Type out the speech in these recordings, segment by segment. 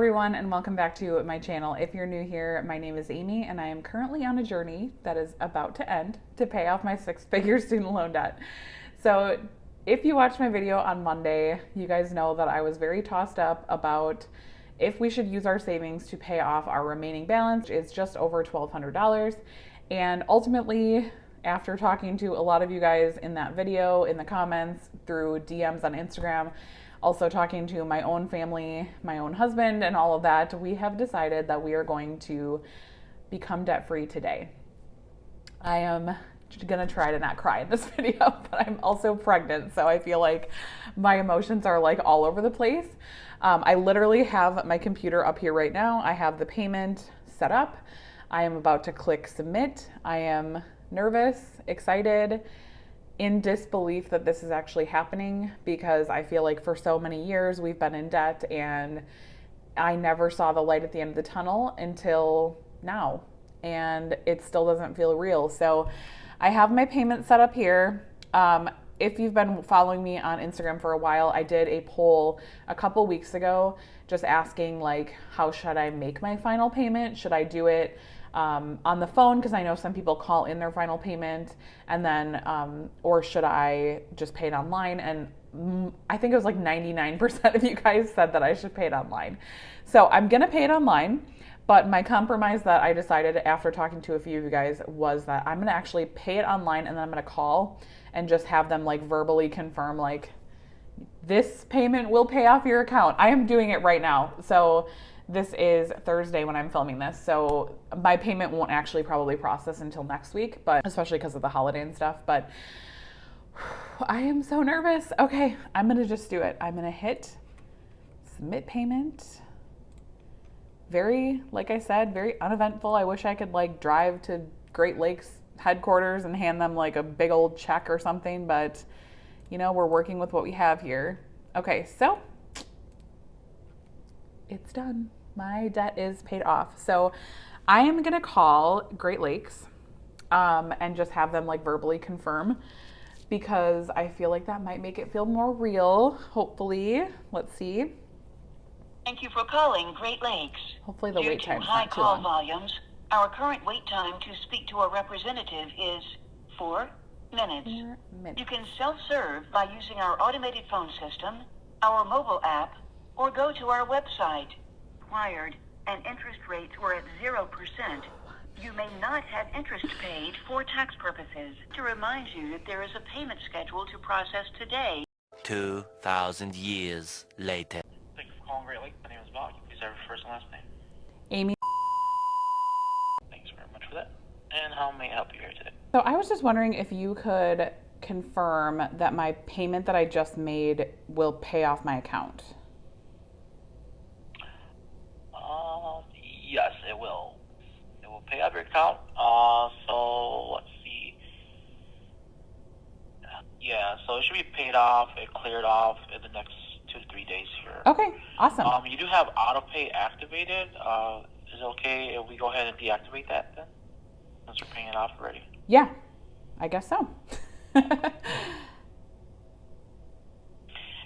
everyone, and welcome back to my channel. If you're new here, my name is Amy and I am currently on a journey that is about to end to pay off my six-figure student loan debt. So if you watched my video on Monday, you guys know that I was very tossed up about if we should use our savings to pay off our remaining balance. It's just over $1,200. And ultimately, after talking to a lot of you guys in that video, in the comments, through DMs on Instagram, also talking to my own family, my own husband, and all of that, we have decided that we are going to become debt-free today. I am gonna try to not cry in this video, but I'm also pregnant, so I feel like my emotions are like all over the place. I literally have my computer up here right now. I have the payment set up. I am about to click submit. I am nervous, excited, in disbelief that this is actually happening, because I feel like for so many years we've been in debt and I never saw the light at the end of the tunnel until now, and it still doesn't feel real. So I have my payment set up here. If you've been following me on Instagram for a while, I did a poll a couple weeks ago just asking, like, how should I make my final payment? Should I do it on the phone, because I know some people call in their final payment, and then or should I just pay it online? And I think it was like 99% of you guys said that I should pay it online. So I'm gonna pay it online, but my compromise that I decided after talking to a few of you guys was that I'm gonna actually pay it online, and then I'm gonna call and just have them like verbally confirm, like, this payment will pay off your account. I am doing it right now. So this is Thursday when I'm filming this, so my payment won't actually probably process until next week, but especially because of the holiday and stuff. But I am so nervous. Okay, I'm gonna just do it. I'm gonna hit submit payment. Very, like I said, very uneventful. I wish I could like drive to Great Lakes headquarters and hand them like a big old check or something, but you know, we're working with what we have here. Okay, so it's done. My debt is paid off. So I am gonna call Great Lakes and just have them like verbally confirm, because I feel like that might make it feel more real, hopefully. Let's see. Thank you for calling Great Lakes. Hopefully the wait time's Due to high not too call long. volumes, our current wait time to speak to a representative is 4 minutes. 4 minutes. You can self-serve by using our automated phone system, our mobile app, or go to our website. Required, and interest rates were at 0%. You may not have interest paid for tax purposes. To remind you that there is a payment schedule to process today. 2,000 years later. Thank you for calling Great Lakes. My name is Bob. Please have your first and last name. Amy. Thanks very much for that. And how may I help you here today? So I was just wondering if you could confirm that my payment that I just made will pay off my account. Yes, it will. It will pay off your account. So let's see. Yeah, so it should be paid off. It cleared off in the next 2 to 3 days here. Okay, awesome. You do have autopay activated. Is it okay if we go ahead and deactivate that then, since we're paying it off already? Yeah, I guess so.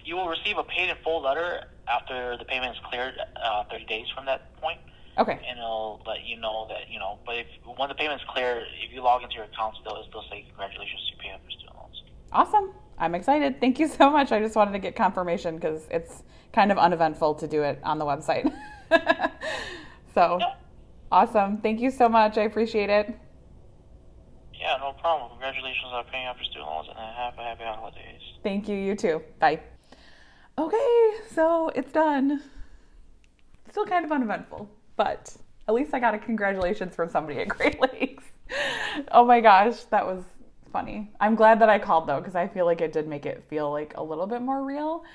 You will receive a paid in full letter after the payment is cleared 30 days from that point. Okay. And it'll let you know that, but when the payment's clear, if you log into your account, it'll still say congratulations, you pay off your student loans. Awesome. I'm excited. Thank you so much. I just wanted to get confirmation because it's kind of uneventful to do it on the website. So, Yeah. Awesome. Thank you so much. I appreciate it. Yeah, no problem. Congratulations on paying off your student loans, and have a happy holidays. Thank you. You too. Bye. Okay, so it's done. Still kind of uneventful, but at least I got a congratulations from somebody at Great Lakes. Oh my gosh, that was funny. I'm glad that I called though, because I feel like it did make it feel like a little bit more real.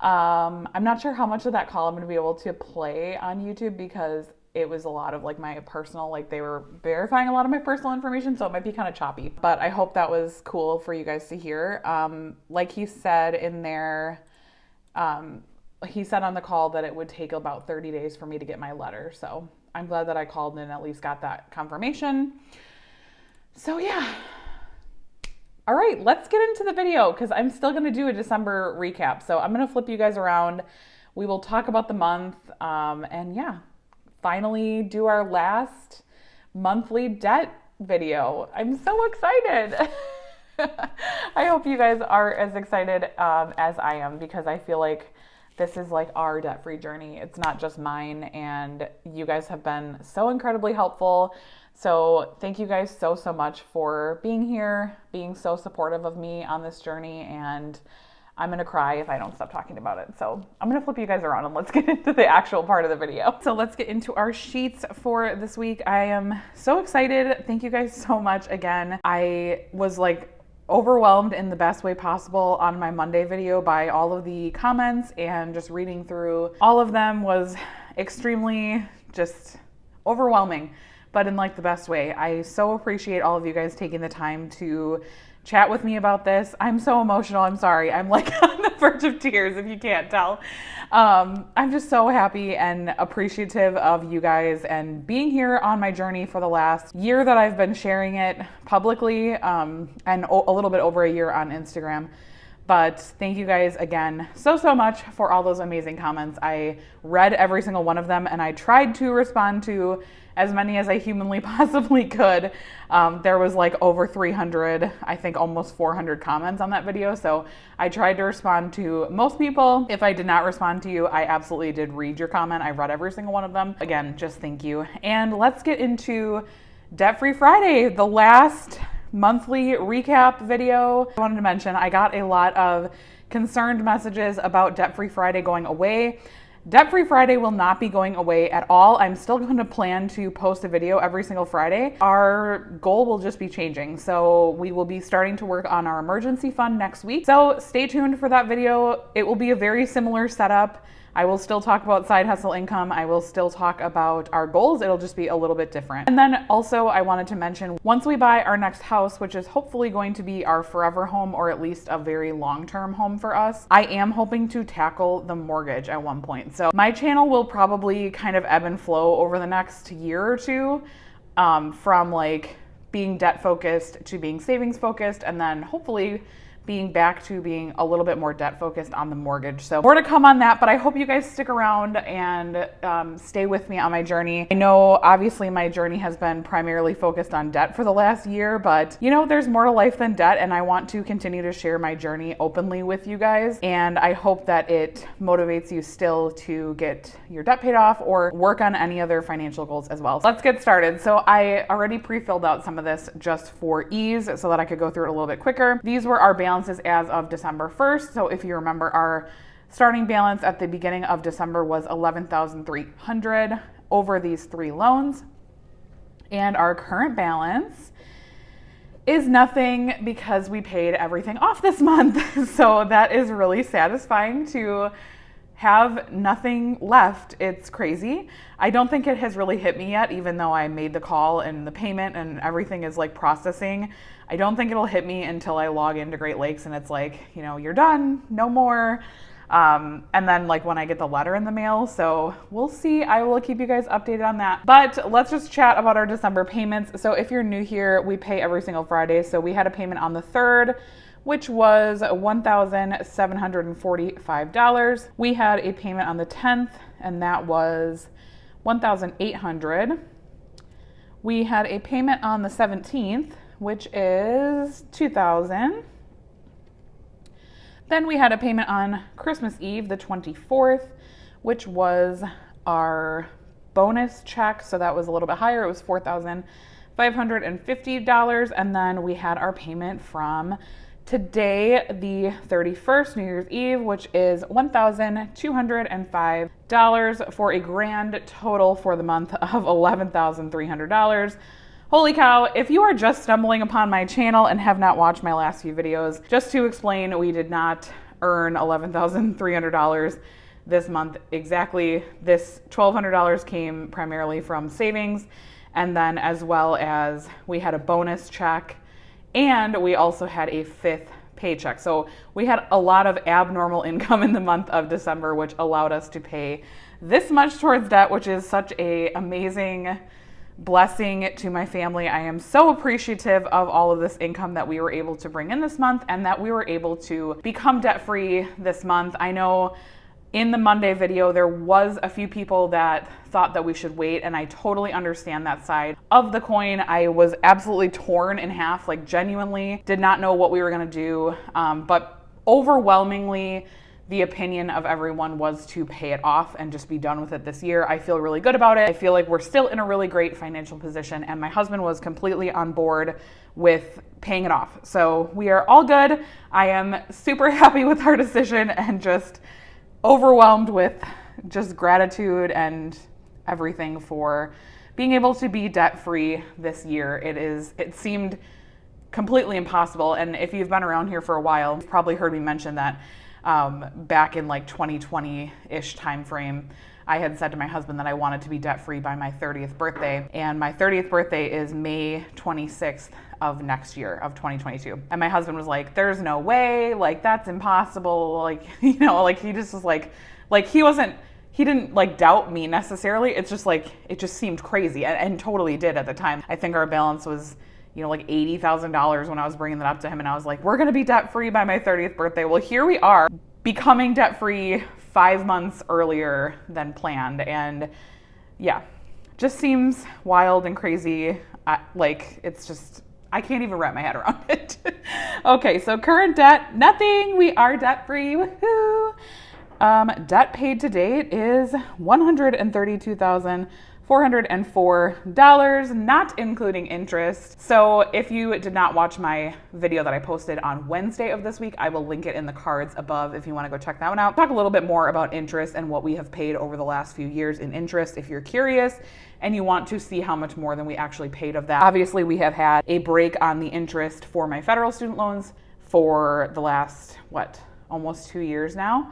I'm not sure how much of that call I'm going to be able to play on YouTube, because it was a lot of like my personal, like they were verifying a lot of my personal information, so it might be kind of choppy, but I hope that was cool for you guys to hear. Like he said in there, he said on the call that it would take about 30 days for me to get my letter. So I'm glad that I called and at least got that confirmation. So yeah. All right, let's get into the video, because I'm still going to do a December recap. So I'm going to flip you guys around We will talk about the month, and yeah, finally do our last monthly debt video. I'm so excited. I hope you guys are as excited as I am, because I feel like this is like our debt-free journey. It's not just mine, and you guys have been so incredibly helpful. So thank you guys so much for being here, being so supportive of me on this journey, and I'm gonna cry if I don't stop talking about it. So I'm gonna flip you guys around and let's get into the actual part of the video. So let's get into our sheets for this week. I am so excited. Thank you guys so much again. I was like overwhelmed in the best way possible on my Monday video by all of the comments, and just reading through all of them was extremely just overwhelming, but in like the best way. I so appreciate all of you guys taking the time to chat with me about this. I'm so emotional. I'm sorry. I'm like on the verge of tears if you can't tell. I'm just so happy and appreciative of you guys and being here on my journey for the last year that I've been sharing it publicly, and a little bit over a year on Instagram. But thank you guys again so much for all those amazing comments. I read every single one of them, and I tried to respond to as many as I humanly possibly could. There was like over 300, I think almost 400 comments on that video. So I tried to respond to most people. If I did not respond to you, I absolutely did read your comment. I read every single one of them. Again, just thank you. And let's get into Debt Free Friday, the last monthly recap video. I wanted to mention I got a lot of concerned messages about Debt Free Friday going away. Debt Free Friday will not be going away at all. I'm still going to plan to post a video every single Friday. Our goal will just be changing. So we will be starting to work on our emergency fund next week. So stay tuned for that video. It will be a very similar setup. I will still talk about side hustle income. I will still talk about our goals. It'll just be a little bit different. And then also I wanted to mention, once we buy our next house, which is hopefully going to be our forever home, or at least a very long-term home for us, I am hoping to tackle the mortgage at one point. So my channel will probably kind of ebb and flow over the next year or two, from like being debt focused to being savings focused, and then hopefully being back to being a little bit more debt focused on the mortgage. So more to come on that, but I hope you guys stick around and stay with me on my journey. I know obviously my journey has been primarily focused on debt for the last year, but you know, there's more to life than debt, and I want to continue to share my journey openly with you guys. And I hope that it motivates you still to get your debt paid off or work on any other financial goals as well. So let's get started. So I already pre-filled out some of this just for ease so that I could go through it a little bit quicker. These were our balances as of December 1st. So if you remember, our starting balance at the beginning of December was $11,300 over these 3 loans. And our current balance is nothing because we paid everything off this month. So that is really satisfying to have nothing left. It's crazy. I don't think it has really hit me yet, even though I made the call and the payment and everything is like processing. I don't think it'll hit me until I log into Great Lakes and it's like, you know, you're done, no more. And then like when I get the letter in the mail. So we'll see. I will keep you guys updated on that. But let's just chat about our December payments. So if you're new here, we pay every single Friday. So we had a payment on the 3rd, which was $1,745. We had a payment on the 10th, and that was $1,800. We had a payment on the 17th, which is $2,000. Then we had a payment on Christmas Eve, the 24th, which was our bonus check. So that was a little bit higher. It was $4,550. And then we had our payment from today, the 31st, New Year's Eve, which is $1,205 for a grand total for the month of $11,300. Holy cow, if you are just stumbling upon my channel and have not watched my last few videos, just to explain, we did not earn $11,300 this month exactly. This $1,200 came primarily from savings, and then as well as we had a bonus check, and we also had a 5th paycheck. So we had a lot of abnormal income in the month of December, which allowed us to pay this much towards debt, which is such an amazing blessing to my family. I am so appreciative of all of this income that we were able to bring in this month, and that we were able to become debt-free this month. I know In the Monday video, there was a few people that thought that we should wait, and I totally understand that side of the coin. I was absolutely torn in half, like genuinely did not know what we were gonna do, but overwhelmingly, the opinion of everyone was to pay it off and just be done with it this year. I feel really good about it. I feel like we're still in a really great financial position, and my husband was completely on board with paying it off. So we are all good. I am super happy with our decision and just overwhelmed with just gratitude and everything for being able to be debt-free this year. It seemed completely impossible. And if you've been around here for a while, you've probably heard me mention that back in like 2020-ish timeframe, I had said to my husband that I wanted to be debt-free by my 30th birthday. And my 30th birthday is May 26th of next year, of 2022. And my husband was like, there's no way, like that's impossible. Like, you know, like he just was like he didn't like doubt me necessarily. It's just like, it just seemed crazy and totally did at the time. I think our balance was, you know, like $80,000 when I was bringing that up to him, and I was like, we're gonna be debt-free by my 30th birthday. Well, here we are, becoming debt-free 5 months earlier than planned. And yeah, just seems wild and crazy. Like, it's just, I can't even wrap my head around it. Okay, so current debt, nothing. We are debt-free, woohoo. Debt paid to date is $132,404, not including interest. So if you did not watch my video that I posted on Wednesday of this week, I will link it in the cards above if you want to go check that one out. Talk a little bit more about interest and what we have paid over the last few years in interest if you're curious and you want to see how much more than we actually paid of that. Obviously, we have had a break on the interest for my federal student loans for the last, almost 2 years now,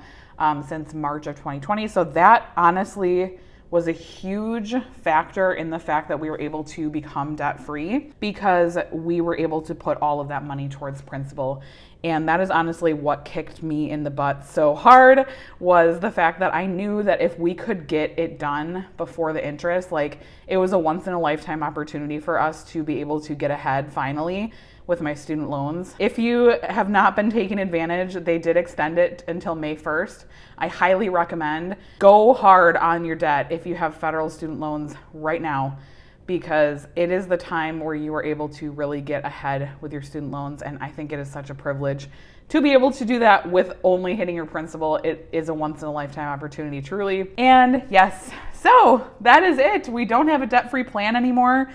since March of 2020. So that honestly was a huge factor in the fact that we were able to become debt-free, because we were able to put all of that money towards principal. And that is honestly what kicked me in the butt so hard, was the fact that I knew that if we could get it done before the interest, like it was a once in a lifetime opportunity for us to be able to get ahead finally with my student loans. If you have not been taking advantage, they did extend it until May 1st. I highly recommend go hard on your debt if you have federal student loans right now, because it is the time where you are able to really get ahead with your student loans. And I think it is such a privilege to be able to do that with only hitting your principal. It is a once in a lifetime opportunity, truly. And yes, so that is it. We don't have a debt-free plan anymore,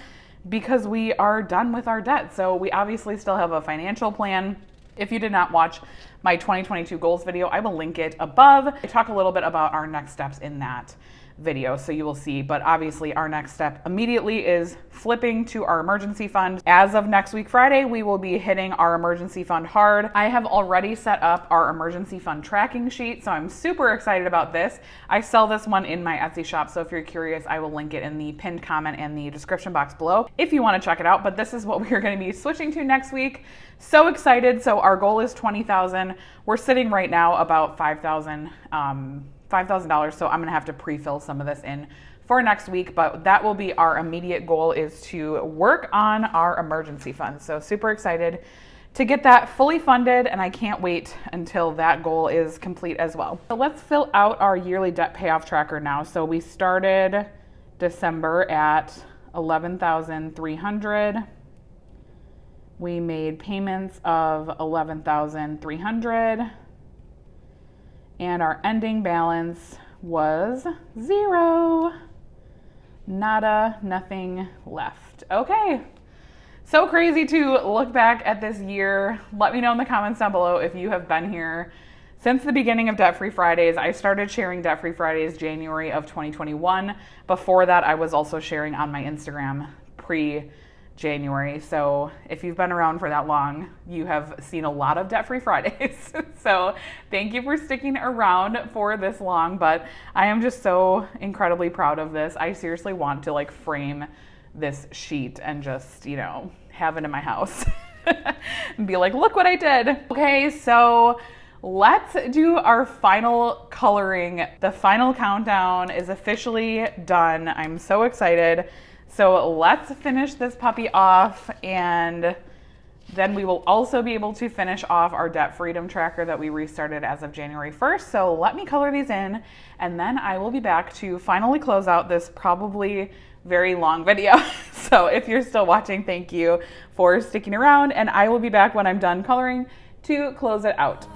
because we are done with our debt. So we obviously still have a financial plan. If you did not watch my 2022 goals video, I will link it above. I talk a little bit about our next steps in that video, so you will see. But obviously our next step immediately is flipping to our emergency fund. As of next week Friday, we will be hitting our emergency fund hard. I have already set up our emergency fund tracking sheet, so I'm super excited about this. I sell this one in my Etsy shop, so if you're curious, I will link it in the pinned comment and the description box below if you want to check it out. But this is what we're going to be switching to next week. So excited. So our goal is $20,000. We're sitting right now about $5,000. So I'm gonna have to pre-fill some of this in for next week, but that will be our immediate goal, is to work on our emergency fund. So super excited to get that fully funded, and I can't wait until that goal is complete as well. So let's fill out our yearly debt payoff tracker now. So we started December at $11,300. We made payments of $11,300. And our ending balance was $0. Nada, nothing left. Okay. So crazy to look back at this year. Let me know in the comments down below if you have been here since the beginning of Debt Free Fridays. I started sharing Debt Free Fridays January of 2021. Before that, I was also sharing on my Instagram pre-January. So if you've been around for that long, you have seen a lot of Debt Free Fridays. So thank you for sticking around for this long, but I am just so incredibly proud of this. I seriously want to like frame this sheet and just, you know, have it in my house and be like, look what I did. Okay, so let's do our final coloring. The final countdown is officially done. I'm so excited. So let's finish this puppy off and Then we will also be able to finish off our debt freedom tracker that we restarted as of January 1st. So let me color these in, and then I will be back to finally close out this probably very long video. So if you're still watching, thank you for sticking around, and I will be back when I'm done coloring to close it out.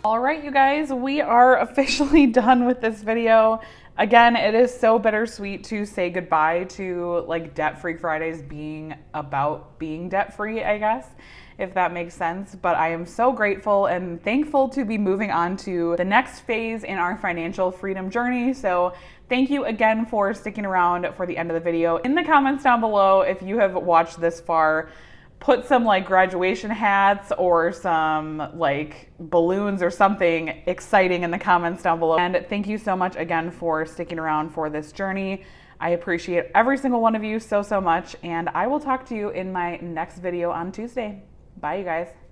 All right, you guys, we are officially done with this video. Again, it is so bittersweet to say goodbye to like Debt-Free Fridays being about being debt-free, I guess, if that makes sense. But I am so grateful and thankful to be moving on to the next phase in our financial freedom journey. So thank you again for sticking around for the end of the video. In the comments down below, if you have watched this far, put some like graduation hats or some like balloons or something exciting in the comments down below. And thank you so much again for sticking around for this journey. I appreciate every single one of you so much, and I will talk to you in my next video on Tuesday. Bye, you guys.